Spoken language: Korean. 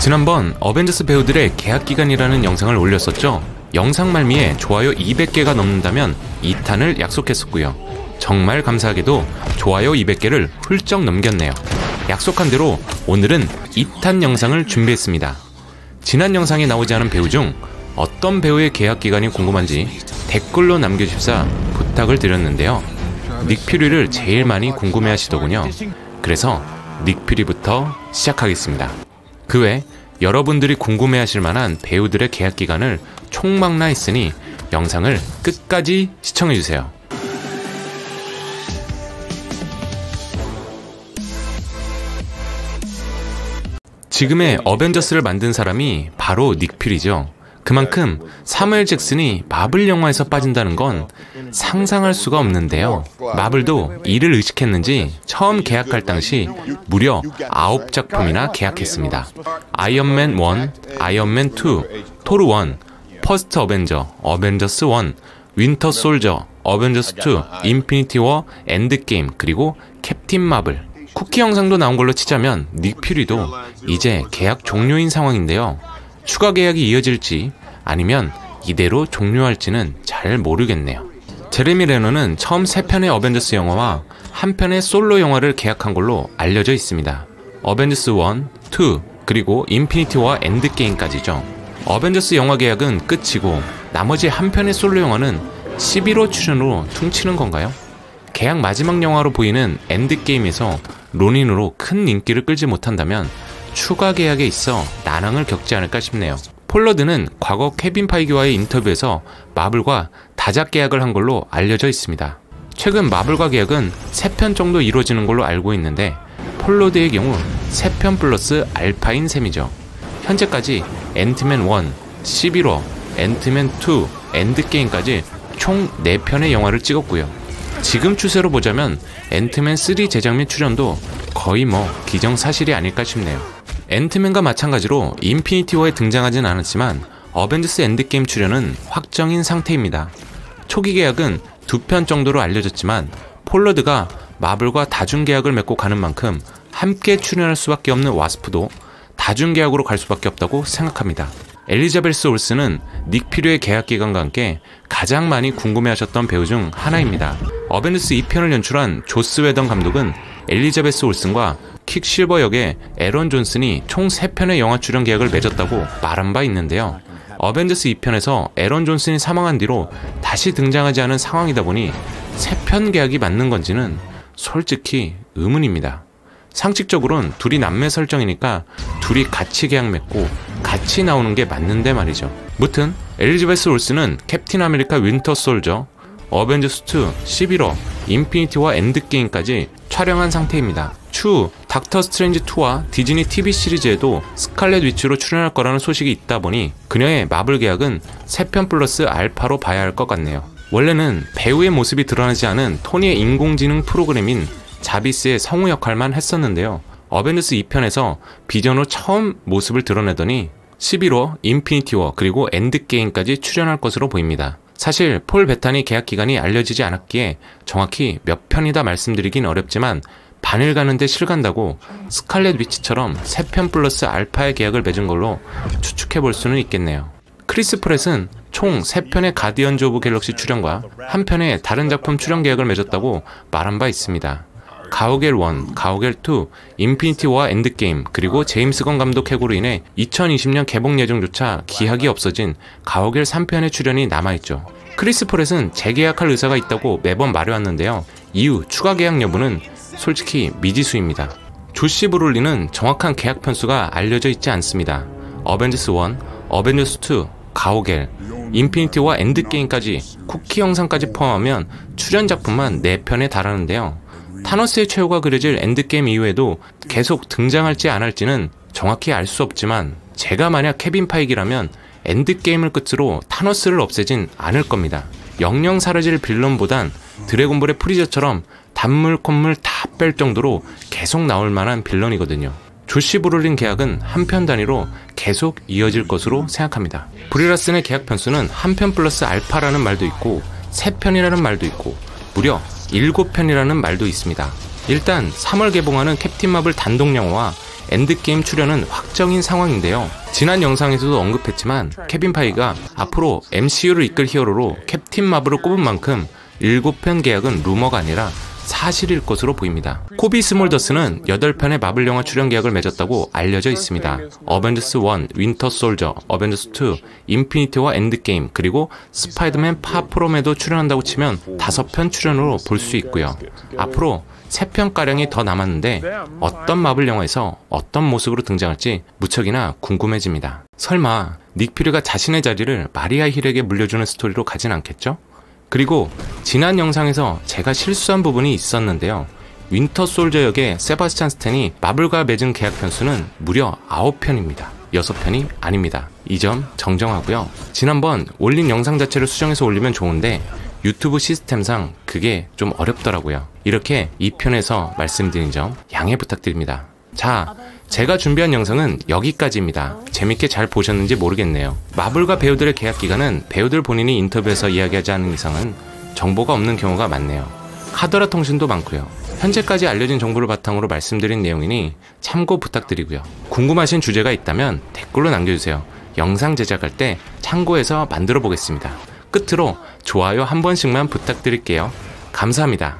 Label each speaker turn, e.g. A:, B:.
A: 지난번 어벤져스 배우들의 계약기간이라는 영상을 올렸었죠. 영상 말미에 좋아요 200개가 넘는다면 2탄을 약속했었고요. 정말 감사하게도 좋아요 200개를 훌쩍 넘겼네요. 약속한 대로 오늘은 2탄 영상을 준비했습니다. 지난 영상에 나오지 않은 배우 중 어떤 배우의 계약기간이 궁금한지 댓글로 남겨주십사 부탁을 드렸는데요. 닉퓨리를 제일 많이 궁금해하시더군요. 그래서 닉퓨리부터 시작하겠습니다. 그 외 여러분들이 궁금해하실 만한 배우들의 계약기간을 총망라 했으니 영상을 끝까지 시청해주세요. 지금의 어벤져스를 만든 사람이 바로 닉퓨리죠. 그만큼 사무엘 잭슨이 마블 영화에서 빠진다는 건 상상할 수가 없는데요. 마블도 이를 의식했는지 처음 계약할 당시 무려 9작품이나 계약했습니다. 아이언맨 1, 아이언맨 2, 토르 1, 퍼스트 어벤져, 어벤져스 1, 윈터 솔저, 어벤져스 2, 인피니티 워, 엔드게임, 그리고 캡틴 마블. 쿠키 영상도 나온 걸로 치자면 닉퓨리도 이제 계약 종료인 상황인데요. 추가 계약이 이어질지 아니면 이대로 종료할지는 잘 모르겠네요. 제레미 레너는 처음 3편의 어벤져스 영화와 1편의 솔로 영화를 계약한 걸로 알려져 있습니다. 어벤져스 1, 2, 그리고 인피니티 워 엔드게임까지죠. 어벤져스 영화 계약은 끝이고 나머지 1편의 솔로 영화는 11호 출연으로 퉁치는 건가요? 계약 마지막 영화로 보이는 엔드게임에서 로닌으로 큰 인기를 끌지 못한다면 추가 계약에 있어 난항을 겪지 않을까 싶네요. 폴러드는 과거 케빈 파이기와의 인터뷰에서 마블과 다작 계약을 한 걸로 알려져 있습니다. 최근 마블과 계약은 3편 정도 이루어지는 걸로 알고 있는데 폴러드의 경우 3편 플러스 알파인 셈이죠. 현재까지 앤트맨 1, 11호, 앤트맨 2, 엔드게임까지 총 4편의 영화를 찍었고요. 지금 추세로 보자면 앤트맨 3 제작 및 출연도 거의 기정사실이 아닐까 싶네요. 앤트맨과 마찬가지로 인피니티 워에 등장하진 않았지만 어벤져스 엔드게임 출연은 확정인 상태입니다. 초기 계약은 2편 정도로 알려졌지만 폴러드가 마블과 다중계약을 맺고 가는 만큼 함께 출연할 수밖에 없는 와스프도 다중계약으로 갈 수밖에 없다고 생각합니다. 엘리자베스 올슨은 닉퓨리의 계약기간과 함께 가장 많이 궁금해하셨던 배우 중 하나입니다. 어벤져스 2편을 연출한 조스 웨던 감독은 엘리자베스 올슨과 퀵실버 역의 에런 존슨이 총 3편의 영화 출연 계약을 맺었다고 말한 바 있는데요. 어벤져스 2편에서 에런 존슨이 사망한 뒤로 다시 등장하지 않은 상황이다 보니 3편 계약이 맞는 건지는 솔직히 의문입니다. 상식적으로는 둘이 남매 설정이니까 둘이 같이 계약 맺고 같이 나오는 게 맞는데 말이죠. 무튼 엘리자베스 올슨은 캡틴 아메리카 윈터 솔저, 어벤져스 2, 11호, 인피니티 워 엔드게임까지 촬영한 상태입니다. 추후 닥터 스트레인지 2와 디즈니 TV 시리즈에도 스칼렛 위치로 출연할 거라는 소식이 있다 보니 그녀의 마블 계약은 3편 플러스 알파로 봐야 할 것 같네요. 원래는 배우의 모습이 드러나지 않은 토니의 인공지능 프로그램인 자비스의 성우 역할만 했었는데요. 어벤져스 2편에서 비전 후 처음 모습을 드러내더니 11호, 인피니티 워, 그리고 엔드게임까지 출연할 것으로 보입니다. 사실 폴 베타니 계약 기간이 알려지지 않았기에 정확히 몇 편이다 말씀드리긴 어렵지만 반일 가는데 실간다고 스칼렛 위치처럼 3편 플러스 알파의 계약을 맺은 걸로 추측해볼 수는 있겠네요. 크리스 프렛은 총 3편의 가디언즈 오브 갤럭시 출연과 1편의 다른 작품 출연 계약을 맺었다고 말한 바 있습니다. 가오갤 1, 가오갤 2, 인피니티 워와 엔드게임, 그리고 제임스 건 감독 해고로 인해 2020년 개봉 예정조차 기약이 없어진 가오갤 3편의 출연이 남아있죠. 크리스 프렛은 재계약할 의사가 있다고 매번 말해왔는데요. 이후 추가 계약 여부는 솔직히 미지수입니다. 조시 브롤리는 정확한 계약 편수가 알려져 있지 않습니다. 어벤져스 1, 어벤져스 2, 가오갤, 인피니티 워 엔드게임까지 쿠키 영상까지 포함하면 출연 작품만 4편에 달하는데요. 타노스의 최후가 그려질 엔드게임 이후에도 계속 등장할지 안 할지는 정확히 알 수 없지만 제가 만약 케빈 파이기라면 엔드게임을 끝으로 타노스를 없애진 않을 겁니다. 영영 사라질 빌런보단 드래곤볼의 프리저처럼 단물 콧물 다 뺄 정도로 계속 나올 만한 빌런이거든요. 조시 브롤린 계약은 1편 단위로 계속 이어질 것으로 생각합니다. 브리 라슨의 계약 편수는 1편 플러스 알파라는 말도 있고 3편이라는 말도 있고 무려 7편이라는 말도 있습니다. 일단 3월 개봉하는 캡틴 마블 단독 영화와 엔드게임 출연은 확정인 상황인데요. 지난 영상에서도 언급했지만 케빈 파이가 앞으로 MCU를 이끌 히어로로 캡틴 마블을 꼽은 만큼 7편 계약은 루머가 아니라 사실일 것으로 보입니다. 코비 스몰더스는 8편의 마블 영화 출연 계약을 맺었다고 알려져 있습니다. 어벤져스 1, 윈터 솔저, 어벤져스 2, 인피니티 워 엔드게임, 그리고 스파이더맨 파프롬에도 출연한다고 치면 5편 출연으로 볼 수 있고요. 앞으로 3편가량이 더 남았는데 어떤 마블 영화에서 어떤 모습으로 등장할지 무척이나 궁금해집니다. 설마 닉 퓨리가 자신의 자리를 마리아 힐에게 물려주는 스토리로 가진 않겠죠? 그리고 지난 영상에서 제가 실수한 부분이 있었는데요. 윈터 솔저 역의 세바스찬 스탠이 마블과 맺은 계약 편수는 무려 9편입니다. 6편이 아닙니다. 이 점 정정하고요. 지난번 올린 영상 자체를 수정해서 올리면 좋은데 유튜브 시스템상 그게 좀 어렵더라고요. 이렇게 2편에서 말씀드린 점 양해 부탁드립니다. 자, 제가 준비한 영상은 여기까지입니다. 재밌게 잘 보셨는지 모르겠네요. 마블과 배우들의 계약 기간은 배우들 본인이 인터뷰에서 이야기하지 않은 이상은 정보가 없는 경우가 많네요. 카더라 통신도 많고요. 현재까지 알려진 정보를 바탕으로 말씀드린 내용이니 참고 부탁드리고요. 궁금하신 주제가 있다면 댓글로 남겨주세요. 영상 제작할 때 참고해서 만들어 보겠습니다. 끝으로 좋아요 한 번씩만 부탁드릴게요. 감사합니다.